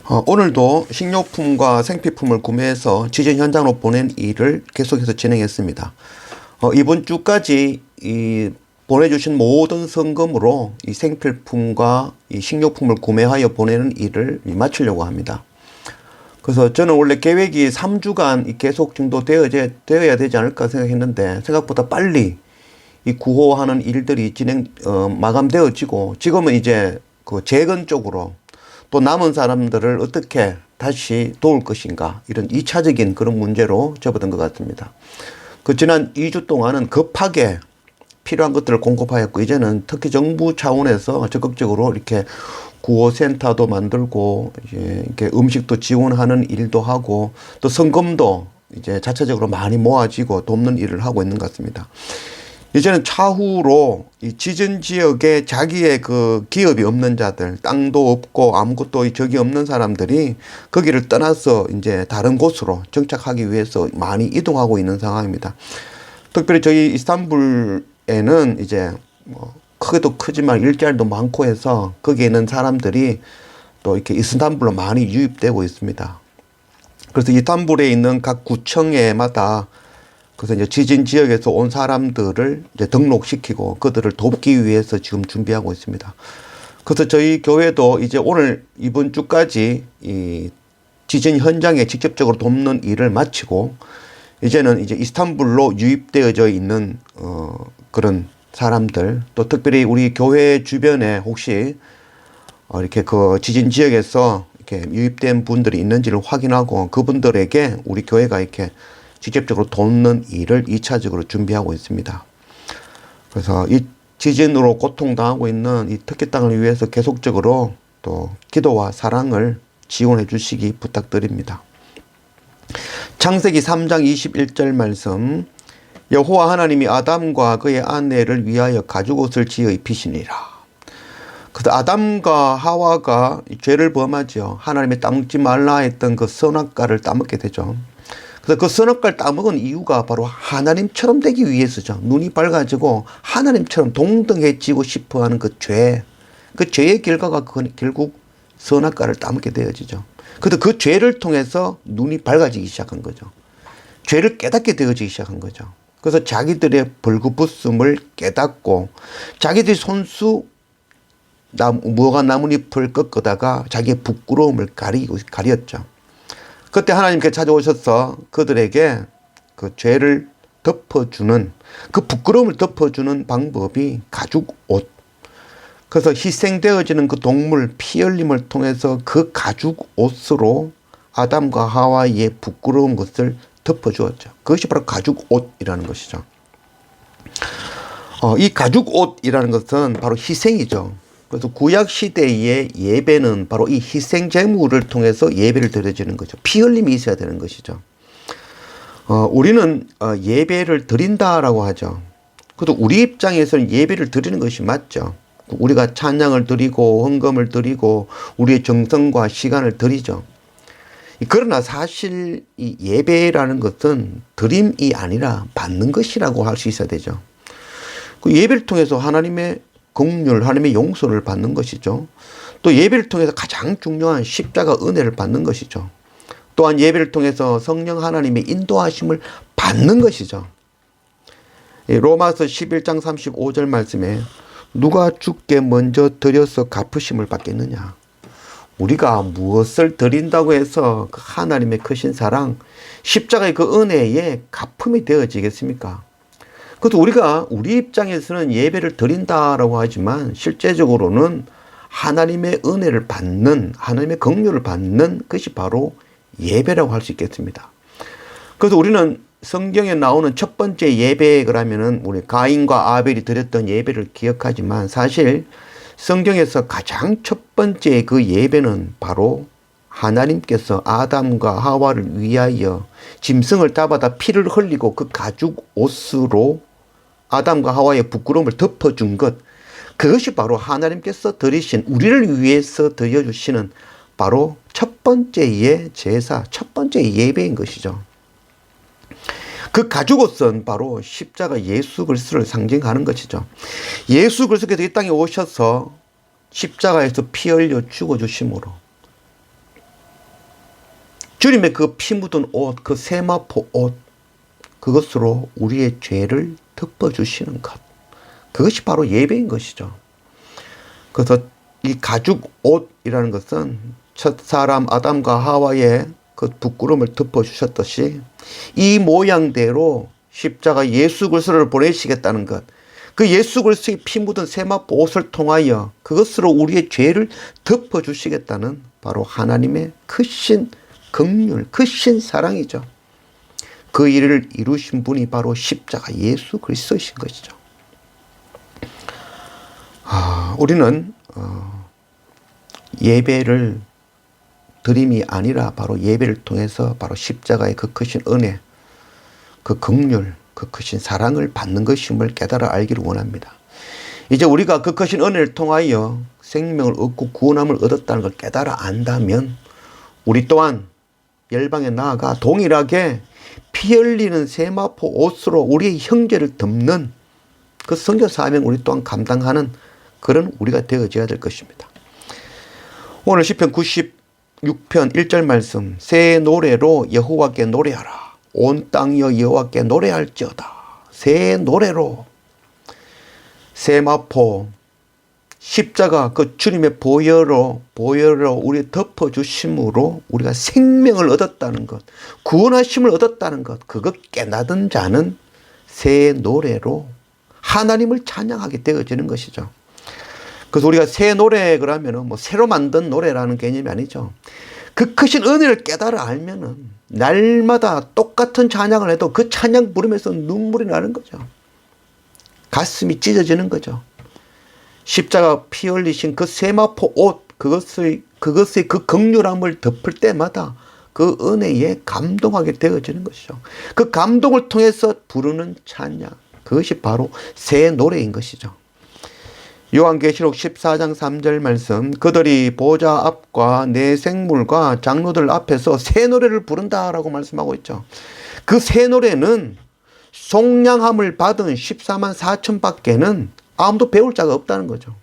오늘도 식료품과 생필품을 구매해서 지진 현장으로 보낸 일을 계속해서 진행했습니다. 이번 주까지 보내주신 모든 성금으로 이 생필품과 이 식료품을 구매하여 보내는 일을 마치려고 합니다. 그래서 저는 원래 계획이 3주간 계속 정도 되어야 되지 않을까 생각했는데 생각보다 빨리 이 구호하는 일들이 마감되어지고 지금은 이제 그 재건 쪽으로 또 남은 사람들을 어떻게 다시 도울 것인가 이런 2차적인 그런 문제로 접어든 것 같습니다. 그 지난 2주 동안은 급하게 필요한 것들을 공급하였고 이제는 특히 정부 차원에서 적극적으로 이렇게 구호센터도 만들고 이렇게 음식도 지원하는 일도 하고 또 성금도 이제 자체적으로 많이 모아지고 돕는 일을 하고 있는 것 같습니다. 이제는 차후로 이 지진 지역에 자기의 그 기업이 없는 자들, 땅도 없고 아무것도 적이 없는 사람들이 거기를 떠나서 이제 다른 곳으로 정착하기 위해서 많이 이동하고 있는 상황입니다. 특별히 저희 이스탄불에는 이제 크기도 크지만 일자리도 많고 해서 거기에 있는 사람들이 또 이렇게 이스탄불로 많이 유입되고 있습니다. 그래서 이스탄불에 있는 각 구청에마다 그래서 이제 지진 지역에서 온 사람들을 이제 등록시키고 그들을 돕기 위해서 지금 준비하고 있습니다. 그래서 저희 교회도 이제 이번 주까지 이 지진 현장에 직접적으로 돕는 일을 마치고 이제는 이제 이스탄불로 유입되어져 있는 그런 사람들 또 특별히 우리 교회 주변에 혹시 이렇게 그 지진 지역에서 이렇게 유입된 분들이 있는지를 확인하고 그분들에게 우리 교회가 이렇게 직접적으로 돕는 일을 2차적으로 준비하고 있습니다. 그래서 이 지진으로 고통당하고 있는 이 터키 땅을 위해서 계속적으로 또 기도와 사랑을 지원해 주시기 부탁드립니다. 창세기 3장 21절 말씀 여호와 하나님이 아담과 그의 아내를 위하여 가죽옷을 지어 입히시니라. 그래서 아담과 하와가 죄를 범하죠. 하나님이 따먹지 말라 했던 그 선악과를 따먹게 되죠. 그래서 그 선악과를 따먹은 이유가 바로 하나님처럼 되기 위해서죠. 눈이 밝아지고 하나님처럼 동등해지고 싶어하는 그 죄. 그 죄의 결과가 결국 선악과를 따먹게 되어지죠. 그래서 그 죄를 통해서 눈이 밝아지기 시작한 거죠. 죄를 깨닫게 되어지기 시작한 거죠. 그래서 자기들의 벌거벗음을 깨닫고 자기들이 손수 무화과 나뭇잎을 꺾다가 자기의 부끄러움을 가렸죠. 그때 하나님께서 찾아오셔서 그들에게 그 죄를 덮어주는 그 부끄러움을 덮어주는 방법이 가죽옷. 그래서 희생되어지는 그 동물 피 흘림을 통해서 그 가죽옷으로 아담과 하와의 부끄러운 것을 덮어주었죠. 그것이 바로 가죽옷이라는 것이죠. 이 가죽옷이라는 것은 바로 희생이죠. 그래서 구약 시대의 예배는 바로 이 희생 제물을 통해서 예배를 드려지는 거죠. 피 흘림이 있어야 되는 것이죠. 우리는 예배를 드린다라고 하죠. 그래도 우리 입장에서는 예배를 드리는 것이 맞죠. 우리가 찬양을 드리고 헌금을 드리고 우리의 정성과 시간을 드리죠. 그러나 사실 이 예배라는 것은 드림이 아니라 받는 것이라고 할 수 있어야 되죠. 그 예배를 통해서 하나님의 긍휼, 하나님의 용서를 받는 것이죠. 또 예배를 통해서 가장 중요한 십자가 은혜를 받는 것이죠. 또한 예배를 통해서 성령 하나님의 인도하심을 받는 것이죠. 로마서 11장 35절 말씀에 누가 주께 먼저 드려서 갚으심을 받겠느냐. 우리가 무엇을 드린다고 해서 그 하나님의 크신 사랑, 십자가의 그 은혜에 갚음이 되어지겠습니까? 그래도 우리 입장에서는 예배를 드린다라고 하지만 실제적으로는 하나님의 은혜를 받는, 하나님의 긍휼을 받는 것이 바로 예배라고 할 수 있겠습니다. 그래서 우리는 성경에 나오는 첫 번째 예배 그러면은 우리 가인과 아벨이 드렸던 예배를 기억하지만 사실 성경에서 가장 첫 번째 그 예배는 바로 하나님께서 아담과 하와를 위하여 짐승을 잡아다 피를 흘리고 그 가죽 옷으로 아담과 하와의 부끄러움을 덮어준 것, 그것이 바로 하나님께서 드리신, 우리를 위해서 드려주시는 바로 첫 번째의 제사, 첫 번째의 예배인 것이죠. 그 가죽옷은 바로 십자가 예수 그리스도를 상징하는 것이죠. 예수 그리스도께서 이 땅에 오셔서 십자가에서 피 흘려 죽어주심으로 주님의 그 피 묻은 옷, 그 세마포 옷, 그것으로 우리의 죄를 덮어주시는 것. 그것이 바로 예배인 것이죠. 그래서 이 가죽 옷이라는 것은 첫사람 아담과 하와의 그 부끄러움을 덮어주셨듯이 이 모양대로 십자가 예수 그리스도를 보내시겠다는 것, 그 예수 그리스도의 피 묻은 세마포 옷을 통하여 그것으로 우리의 죄를 덮어주시겠다는 바로 하나님의 크신 긍휼, 크신 사랑이죠. 그 일을 이루신 분이 바로 십자가 예수 그리스도이신 것이죠. 우리는 예배를 드림이 아니라 바로 예배를 통해서 바로 십자가의 그 크신 은혜, 그 긍휼, 그 크신 사랑을 받는 것임을 깨달아 알기를 원합니다. 이제 우리가 그 크신 은혜를 통하여 생명을 얻고 구원함을 얻었다는 걸 깨달아 안다면 우리 또한 열방에 나아가 동일하게 피 흘리는 세마포 옷으로 우리의 형제를 덮는 그 선교 사명 우리 또한 감당하는 그런 우리가 되어져야 될 것입니다. 오늘 시편 96편 1절 말씀, 새 노래로 여호와께 노래하라. 온 땅이여 여호와께 노래할지어다. 새 노래로, 세마포, 십자가 그 주님의 보혈로 우리 덮어주심으로 우리가 생명을 얻었다는 것, 구원하심을 얻었다는 것, 그것 깨닫은 자는 새 노래로 하나님을 찬양하게 되어지는 것이죠. 그래서 우리가 새 노래 그러면은 뭐 새로 만든 노래라는 개념이 아니죠. 그 크신 은혜를 깨달아 알면은 날마다 똑같은 찬양을 해도 그 찬양 부르면서 눈물이 나는 거죠. 가슴이 찢어지는 거죠. 십자가 피 흘리신 그 세마포 옷, 그것의 그 긍휼함을 덮을 때마다 그 은혜에 감동하게 되어지는 것이죠. 그 감동을 통해서 부르는 찬양, 그것이 바로 새 노래인 것이죠. 요한계시록 14장 3절 말씀, 그들이 보좌 앞과 내 생물과 장로들 앞에서 새 노래를 부른다라고 말씀하고 있죠. 그 새 노래는 속량함을 받은 14만 4천 밖에는 아무도 배울 자가 없다는 거죠.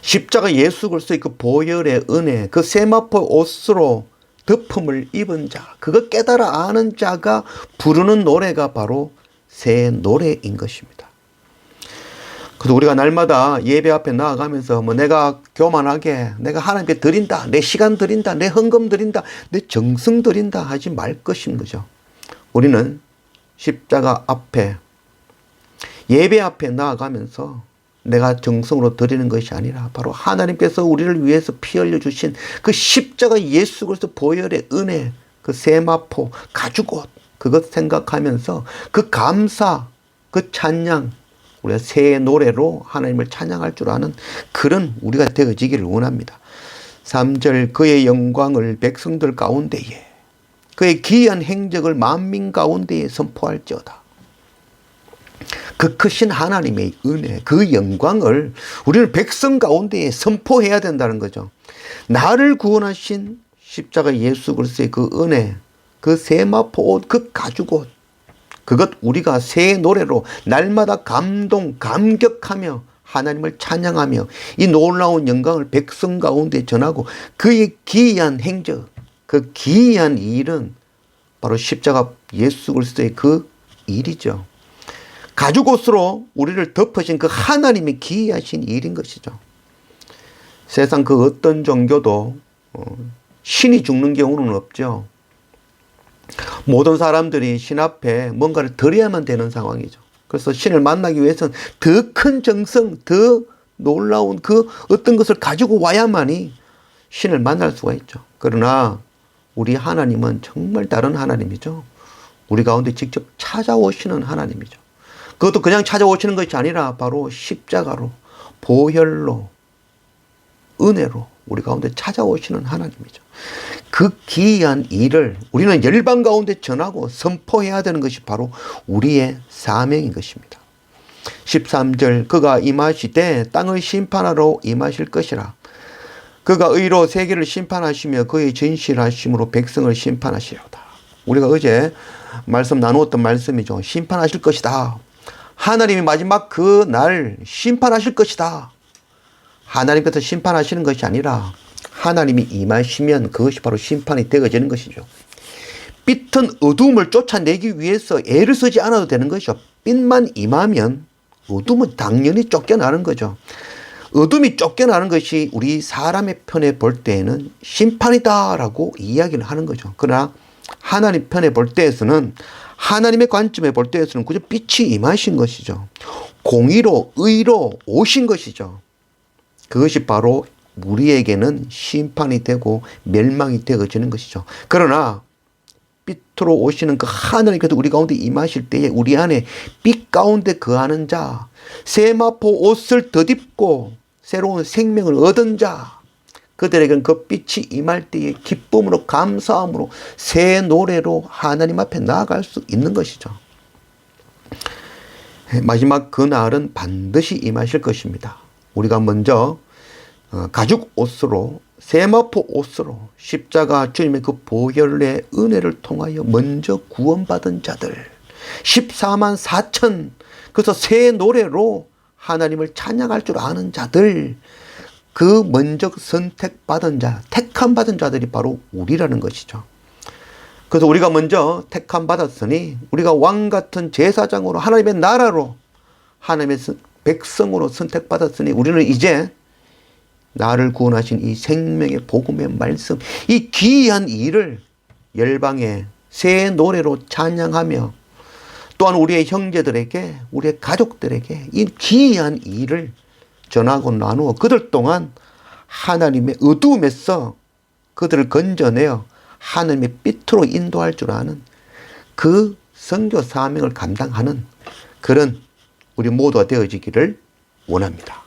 십자가 예수 그리스도의 그 보혈의 은혜, 그 세마포 옷으로 덮음을 입은 자, 그거 깨달아 아는 자가 부르는 노래가 바로 새 노래인 것입니다. 그래서 우리가 날마다 예배 앞에 나아가면서 뭐 내가 교만하게 내가 하나님께 드린다, 내 시간 드린다, 내 헌금 드린다, 내 정성 드린다 하지 말 것인 거죠. 우리는 십자가 앞에 예배 앞에 나아가면서 내가 정성으로 드리는 것이 아니라 바로 하나님께서 우리를 위해서 피 흘려 주신 그 십자가 예수 그리스도 보혈의 은혜, 그 세마포 가죽옷, 그것 생각하면서 그 감사, 그 찬양, 우리가 새 노래로 하나님을 찬양할 줄 아는 그런 우리가 되어지기를 원합니다. 3절, 그의 영광을 백성들 가운데에, 그의 기이한 행적을 만민 가운데에 선포할지어다. 그 크신 하나님의 은혜, 그 영광을 우리는 백성 가운데에 선포해야 된다는 거죠. 나를 구원하신 십자가 예수 그리스도의 그 은혜, 그 세마포 옷, 그 가죽옷, 그것 우리가 새 노래로 날마다 감동, 감격하며 하나님을 찬양하며 이 놀라운 영광을 백성 가운데 전하고 그의 기이한 행적, 그 기이한 일은 바로 십자가 예수 그리스도의 그 일이죠. 가죽옷으로 우리를 덮으신 그 하나님의 기이하신 일인 것이죠. 세상 그 어떤 종교도 신이 죽는 경우는 없죠. 모든 사람들이 신 앞에 뭔가를 드려야만 되는 상황이죠. 그래서 신을 만나기 위해서는 더 큰 정성, 더 놀라운 그 어떤 것을 가지고 와야만이 신을 만날 수가 있죠. 그러나 우리 하나님은 정말 다른 하나님이죠. 우리 가운데 직접 찾아오시는 하나님이죠. 그것도 그냥 찾아오시는 것이 아니라 바로 십자가로, 보혈로, 은혜로 우리 가운데 찾아오시는 하나님이죠. 그 기이한 일을 우리는 열방 가운데 전하고 선포해야 되는 것이 바로 우리의 사명인 것입니다. 13절, 그가 임하시되 땅을 심판하러 임하실 것이라. 그가 의로 세계를 심판하시며 그의 진실하심으로 백성을 심판하시려다. 우리가 어제 말씀 나누었던 말씀이죠. 심판하실 것이다. 하나님이 마지막 그 날 심판하실 것이다. 하나님께서 심판하시는 것이 아니라 하나님이 임하시면 그것이 바로 심판이 되어지는 것이죠. 빛은 어두움을 쫓아내기 위해서 애를 쓰지 않아도 되는 것이죠. 빛만 임하면 어둠은 당연히 쫓겨나는 거죠. 어둠이 쫓겨나는 것이 우리 사람의 편에 볼 때에는 심판이다라고 이야기를 하는 거죠. 그러나 하나님 편에 볼 때에서는, 하나님의 관점에 볼 때에서는 그저 빛이 임하신 것이죠. 공의로 의로 오신 것이죠. 그것이 바로 우리에게는 심판이 되고 멸망이 되어지는 것이죠. 그러나 빛으로 오시는 그 하나님께서 우리 가운데 임하실 때에 우리 안에 빛 가운데 거하는 자, 세마포 옷을 덧입고 새로운 생명을 얻은 자, 그들에게는 그 빛이 임할 때에 기쁨으로 감사함으로 새 노래로 하나님 앞에 나아갈 수 있는 것이죠. 마지막 그날은 반드시 임하실 것입니다. 우리가 먼저 가죽 옷으로, 세마포 옷으로 십자가 주님의 그 보혈의 은혜를 통하여 먼저 구원받은 자들 14만 4천, 그래서 새 노래로 하나님을 찬양할 줄 아는 자들, 그 먼저 선택받은 자, 택함받은 자들이 바로 우리라는 것이죠. 그래서 우리가 먼저 택함받았으니 우리가 왕같은 제사장으로 하나님의 나라로 하나님의 백성으로 선택받았으니 우리는 이제 나를 구원하신 이 생명의 복음의 말씀, 이 기이한 일을 열방에 새 노래로 찬양하며 또한 우리의 형제들에게, 우리의 가족들에게 이 기이한 일을 전하고 나누어 그들 동안 하나님의 어두움에서 그들을 건져내어 하나님의 빛으로 인도할 줄 아는 그 선교 사명을 감당하는 그런 우리 모두가 되어지기를 원합니다.